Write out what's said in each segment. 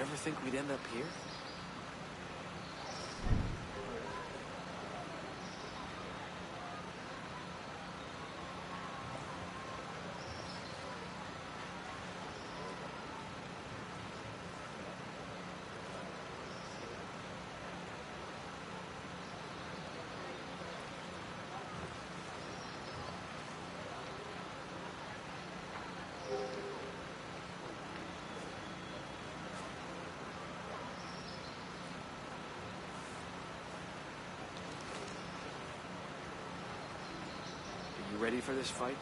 You ever think we'd end up here? You ready for this fight?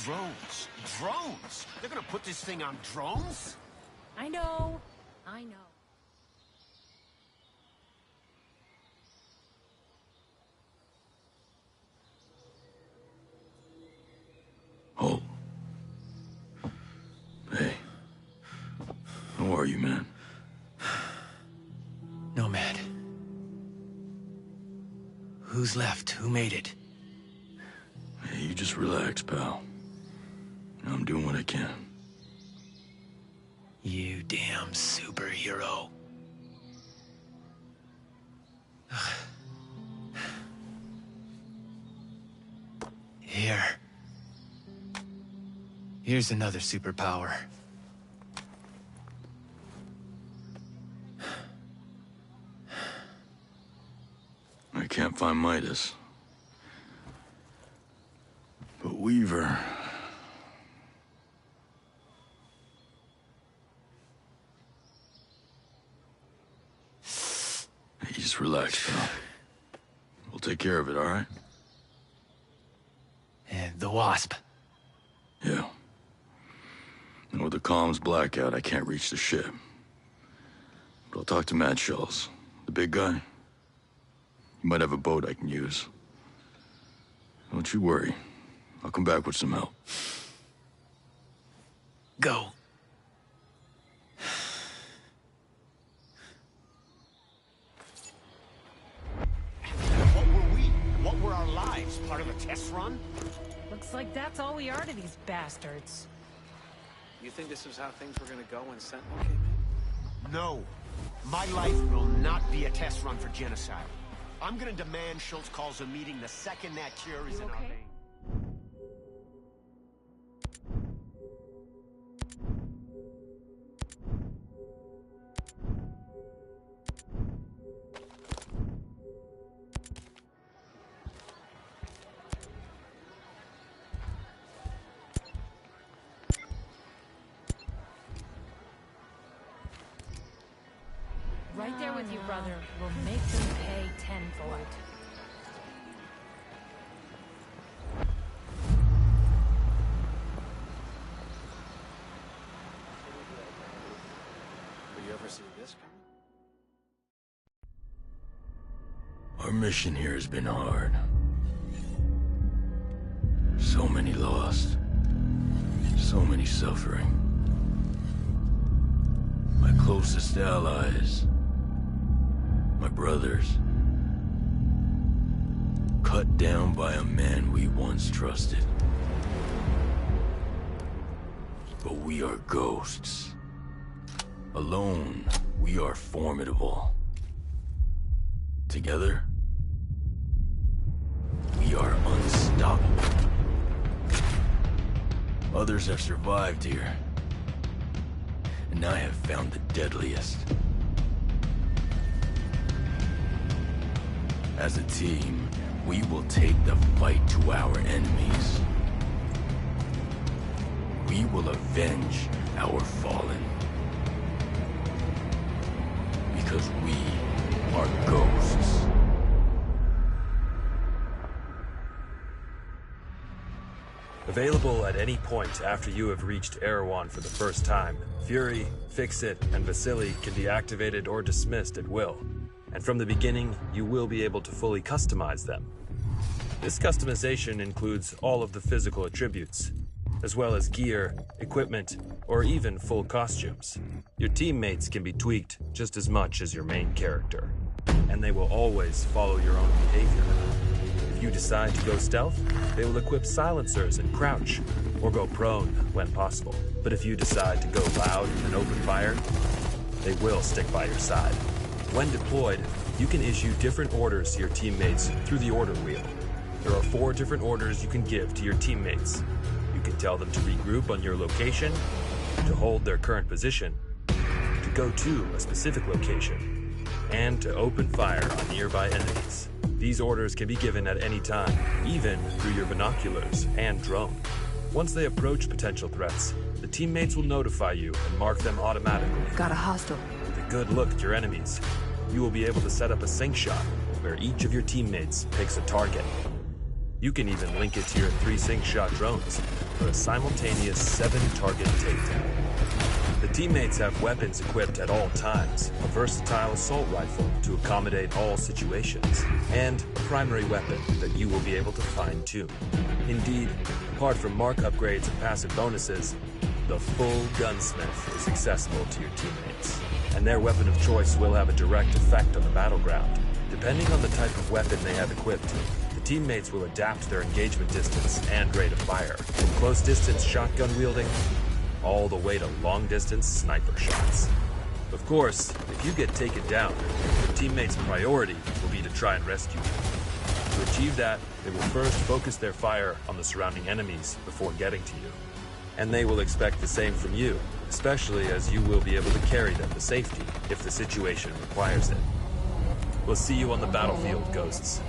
Drones! Drones! They're gonna put this thing on drones? I know. I know. Oh. Hey. How are you, man? Nomad. Who's left? Who made it? Hey, you just relax, pal. I'm doing what I can. You damn superhero. Here's another superpower. I can't find Midas. But Weaver... Hey, just relax, pal. We'll take care of it, all right? And the Wasp. Yeah. And with the comms blackout, I can't reach the ship. But I'll talk to Mad Shells, the big guy. He might have a boat I can use. Don't you worry. I'll come back with some help. Go. What were we? What were our lives? Part of a test run? Looks like that's all we are to these bastards. You think this is how things were gonna go when Sentinel came in? No. My life will not be a test run for genocide. I'm gonna demand Schultz calls a meeting the second that cure is in our veins. Right there with you, brother. We'll make them pay tenfold. Will you ever see this coming? Our mission here has been hard. So many lost. So many suffering. My closest allies. My brothers. Cut down by a man we once trusted. But we are ghosts. Alone, we are formidable. Together, we are unstoppable. Others have survived here, and I have found the deadliest. As a team, we will take the fight to our enemies. We will avenge our fallen. Because we are ghosts. Available at any point after you have reached Erewhon for the first time, Fury, Fix-It, and Vasily can be activated or dismissed at will. And from the beginning, you will be able to fully customize them. This customization includes all of the physical attributes, as well as gear, equipment, or even full costumes. Your teammates can be tweaked just as much as your main character, and they will always follow your own behavior. If you decide to go stealth, they will equip silencers and crouch, or go prone when possible. But if you decide to go loud and open fire, they will stick by your side. When deployed, you can issue different orders to your teammates through the order wheel. There are 4 different orders you can give to your teammates. You can tell them to regroup on your location, to hold their current position, to go to a specific location, and to open fire on nearby enemies. These orders can be given at any time, even through your binoculars and drone. Once they approach potential threats, the teammates will notify you and mark them automatically. Got a hostile. With a good look at your enemies, you will be able to set up a sync shot where each of your teammates picks a target. You can even link it to your 3 sync shot drones for a simultaneous 7-target takedown. The teammates have weapons equipped at all times, a versatile assault rifle to accommodate all situations, and a primary weapon that you will be able to fine-tune. Indeed, apart from mark upgrades and passive bonuses, the full gunsmith is accessible to your teammates, and their weapon of choice will have a direct effect on the battleground. Depending on the type of weapon they have equipped, the teammates will adapt their engagement distance and rate of fire, from close-distance shotgun wielding all the way to long-distance sniper shots. Of course, if you get taken down, your teammates' priority will be to try and rescue you. To achieve that, they will first focus their fire on the surrounding enemies before getting to you. And they will expect the same from you, especially as you will be able to carry them to safety if the situation requires it. We'll see you on the battlefield, Ghosts.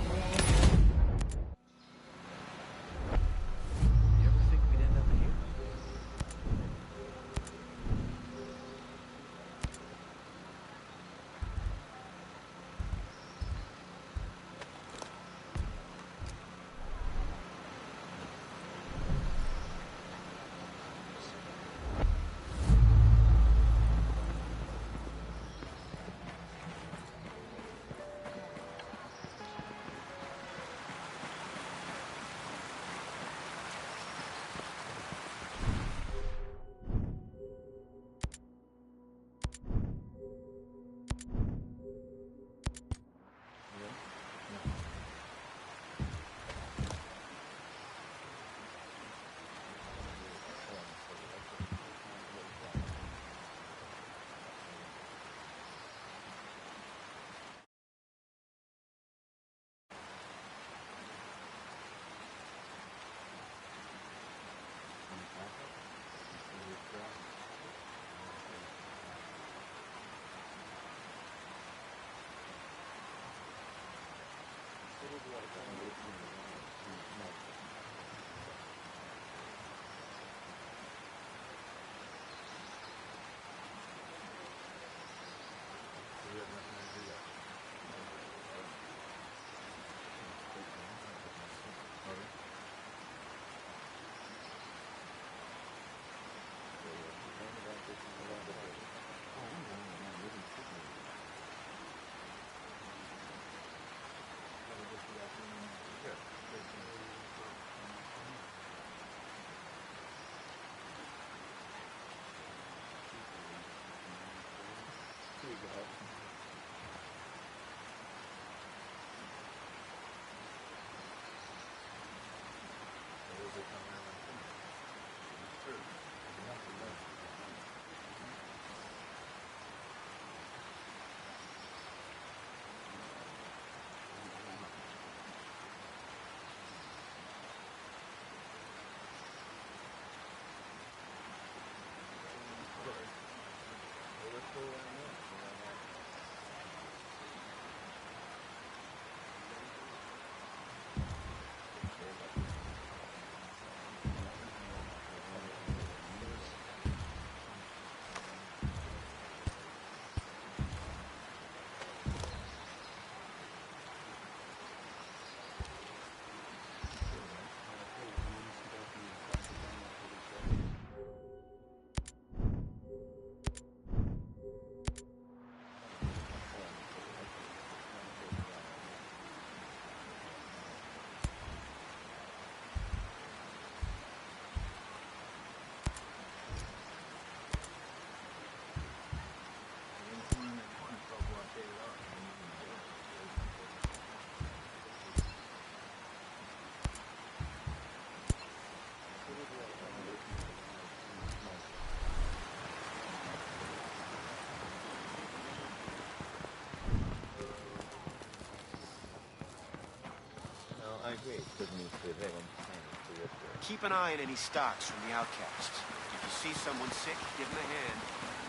Keep an eye on any stocks from the outcasts. If you see someone sick, give them a hand.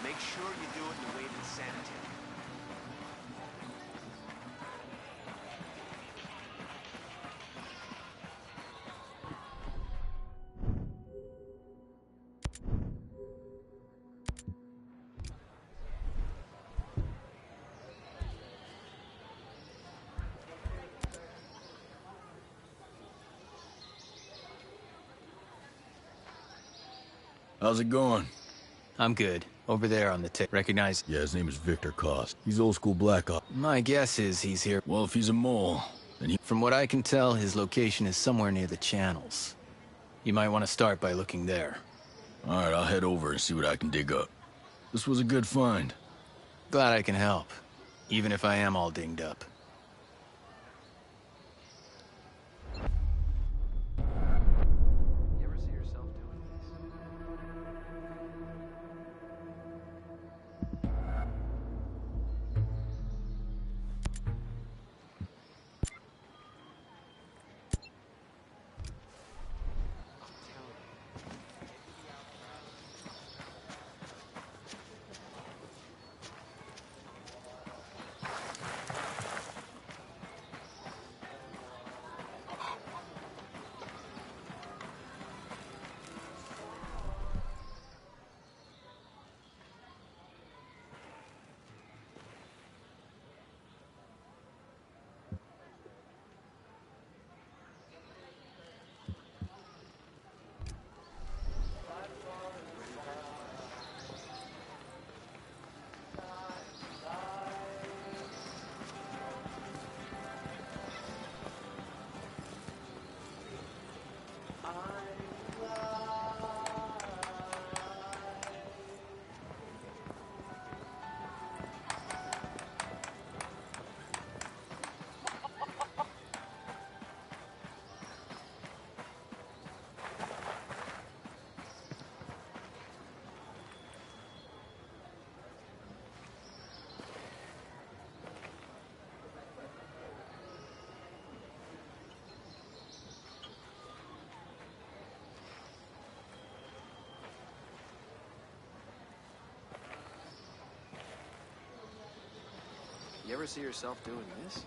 Make sure you do it in a way that's sanitary. How's it going? I'm good. Over there on the tip. Recognize? Yeah, his name is Victor Cost. He's old school Black Ops. My guess is he's here. Well, if he's a mole, then he... From what I can tell, his location is somewhere near the channels. You might want to start by looking there. Alright, I'll head over and see what I can dig up. This was a good find. Glad I can help. Even if I am all dinged up. You ever see yourself doing this? You ever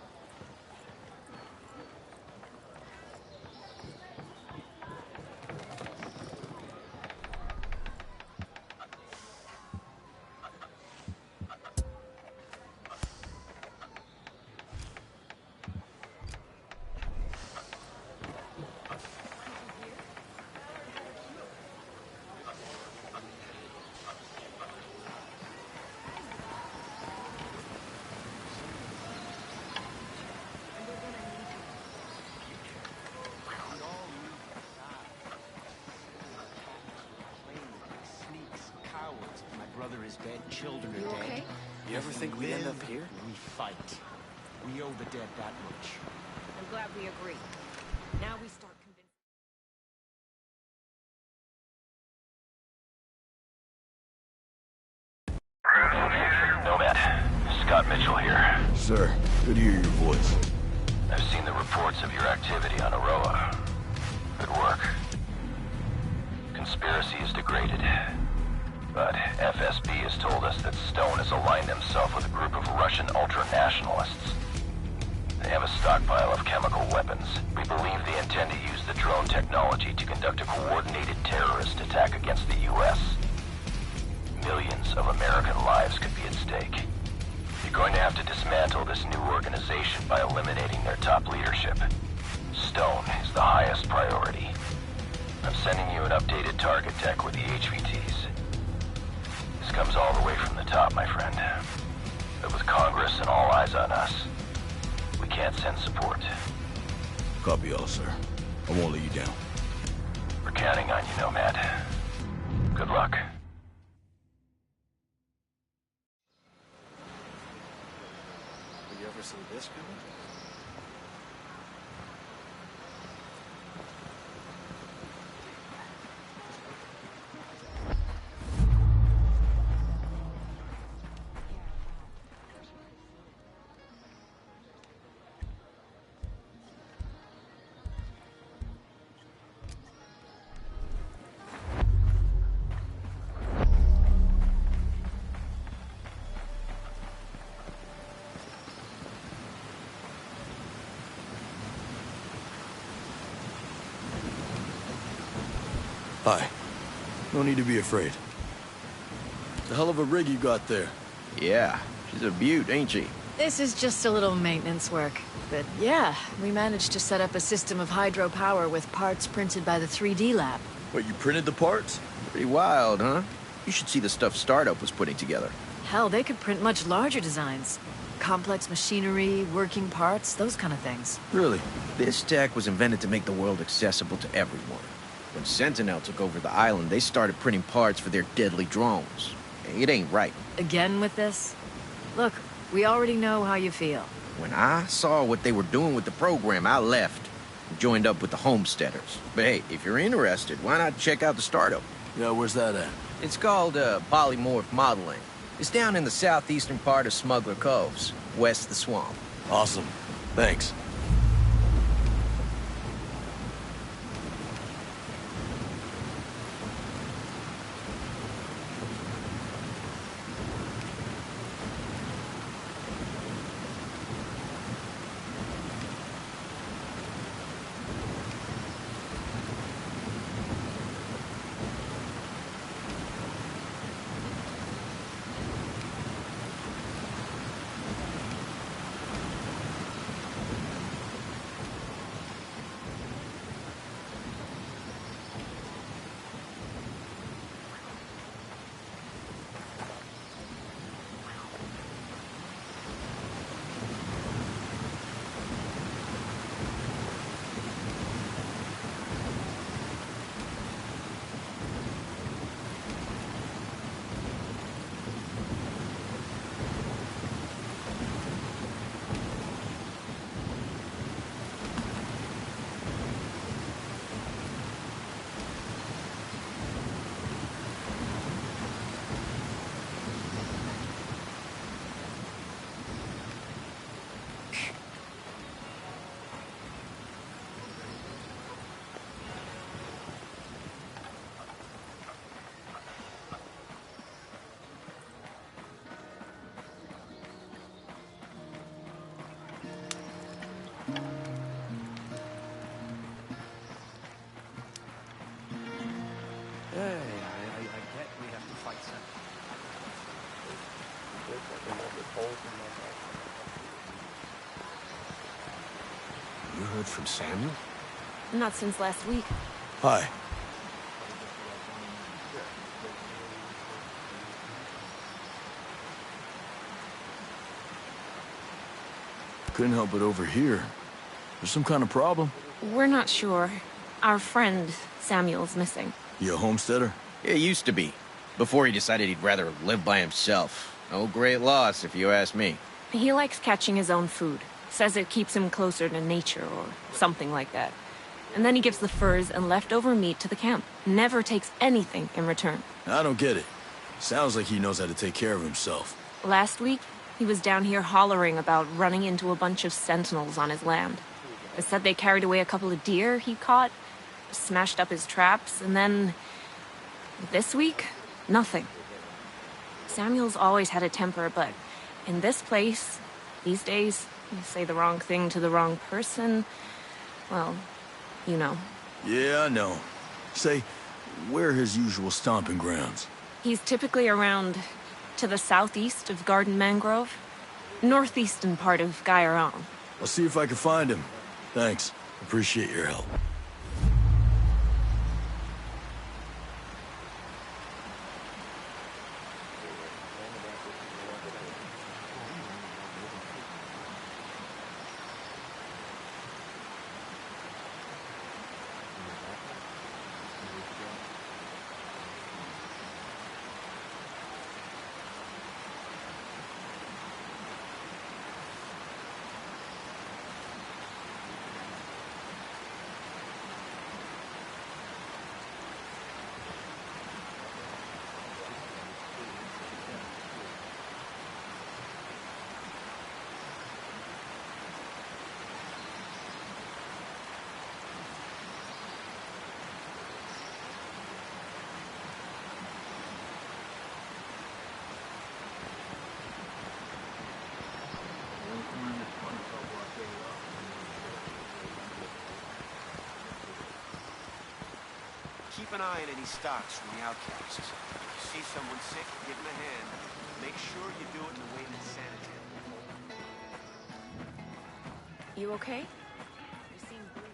see yourself doing this? Brother is dead, children are You dead. okay? You ever think we'd end up here? We fight. We owe the dead that much. I'm glad we agree. Now we start convincing. Nomad, Scott Mitchell here. Sir, good to hear your voice. I've seen the reports of your activity on Aroa. Good work. Conspiracy is degraded. But FSB has told us that Stone has aligned himself with a group of Russian ultra-nationalists. They have a stockpile of chemical weapons. We believe they intend to use the drone technology to conduct a coordinated terrorist attack against the U.S. Millions of American lives could be at stake. You're going to have to dismantle this new organization by eliminating their top leadership. Stone is the highest priority. I'm sending you an updated target deck with the HVTs. This comes all the way from the top, my friend. But with Congress and all eyes on us, we can't send support. Copy all, sir. I won't let you down. We're counting on you, Nomad. Good luck. Did you ever see this coming? Hi. No need to be afraid. It's a hell of a rig you got there. Yeah, she's a beaut, ain't she? This is just a little maintenance work. But yeah, we managed to set up a system of hydropower with parts printed by the 3D lab. What, you printed the parts? Pretty wild, huh? You should see the stuff Startup was putting together. Hell, they could print much larger designs. Complex machinery, working parts, those kind of things. Really? This tech was invented to make the world accessible to everyone. When Sentinel took over the island, they started printing parts for their deadly drones. It ain't right. Again with this? Look, we already know how you feel. When I saw what they were doing with the program, I left and joined up with the Homesteaders. But hey, if you're interested, why not check out the Startup? Yeah, where's that at? It's called polymorph modeling. It's down in the southeastern part of Smuggler Coves, west of the swamp. Awesome. Thanks. Hey, I get we have to fight Sentinel. You heard from Samuel? Not since last week. Hi. Couldn't help but overhear. There's some kind of problem? We're not sure. Our friend, Samuel's missing. You a homesteader? It used to be, before he decided he'd rather live by himself. No great loss, if you ask me. He likes catching his own food. Says it keeps him closer to nature or something like that. And then he gives the furs and leftover meat to the camp. Never takes anything in return. I don't get it. Sounds like he knows how to take care of himself. Last week, he was down here hollering about running into a bunch of sentinels on his land. They said they carried away a couple of deer he caught, smashed up his traps, and then... this week, nothing. Samuel's always had a temper, but in this place, these days, you say the wrong thing to the wrong person, well, you know. Yeah, I know. Say, where are his usual stomping grounds? He's typically around to the southeast of Garden Mangrove, northeastern part of Gaiaron. I'll see if I can find him. Thanks. Appreciate your help. an eye on any stocks from the outcasts. If you see someone sick, give them a hand. Make sure you do it in a way that's sanitary. You okay? You seem bleeding.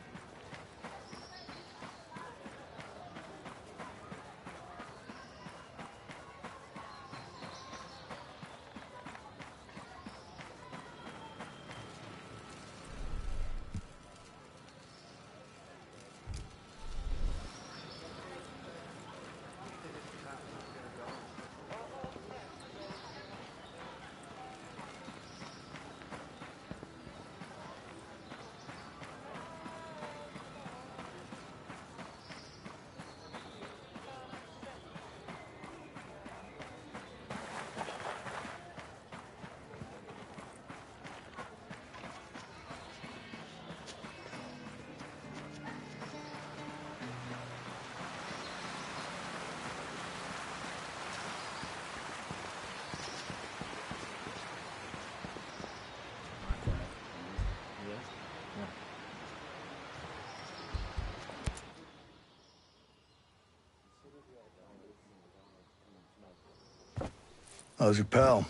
How's your pal?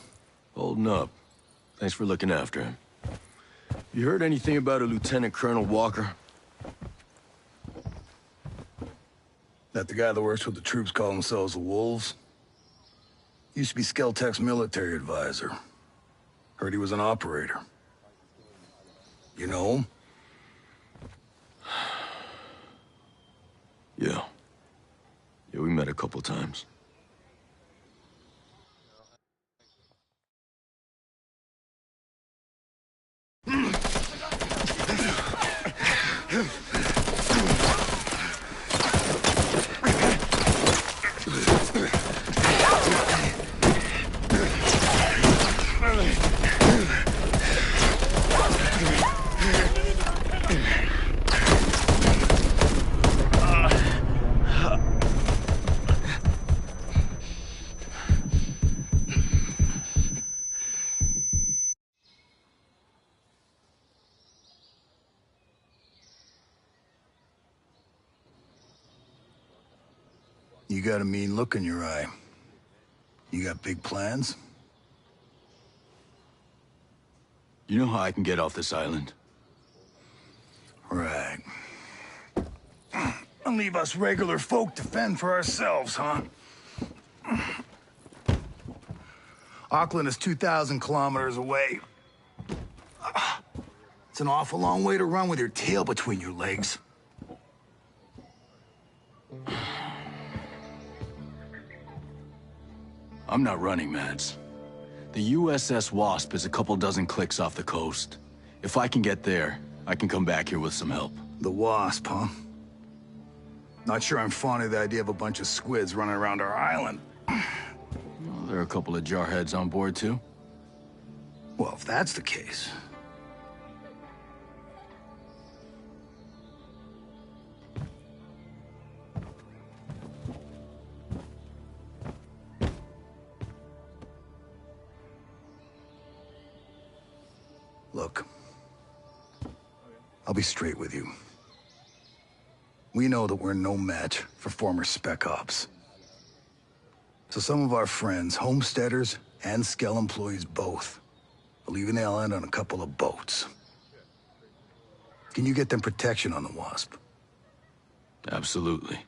Holding up. Thanks for looking after him. You heard anything about a Lieutenant Colonel Walker? That the guy that works with the troops call themselves the Wolves? Used to be Skeltech's military advisor. Heard he was an operator. You know him? Yeah. Yeah, we met a couple times. You got a mean look in your eye. You got big plans? You know how I can get off this island? Right. And leave us regular folk to fend for ourselves, huh? Auckland is 2,000 kilometers away. It's an awful long way to run with your tail between your legs. I'm not running, Mads. The USS Wasp is a couple dozen clicks off the coast. If I can get there, I can come back here with some help. The Wasp, huh? Not sure I'm fond of the idea of a bunch of squids running around our island. Well, there are a couple of jarheads on board, too. Well, if that's the case... Look, I'll be straight with you. We know that we're no match for former Spec Ops. So some of our friends, homesteaders and Skell employees both, are leaving the island on a couple of boats. Can you get them protection on the Wasp? Absolutely.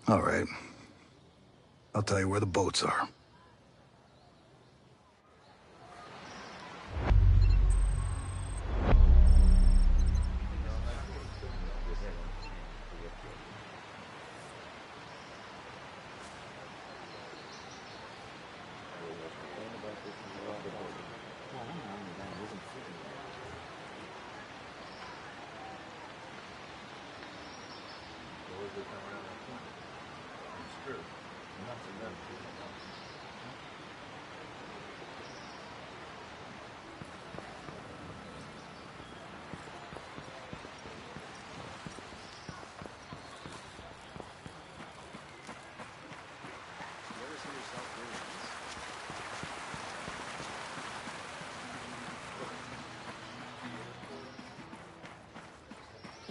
All right. I'll tell you where the boats are.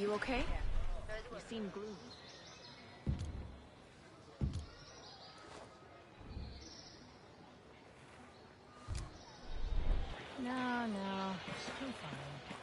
You okay? You seem gloomy. No, I'm fine.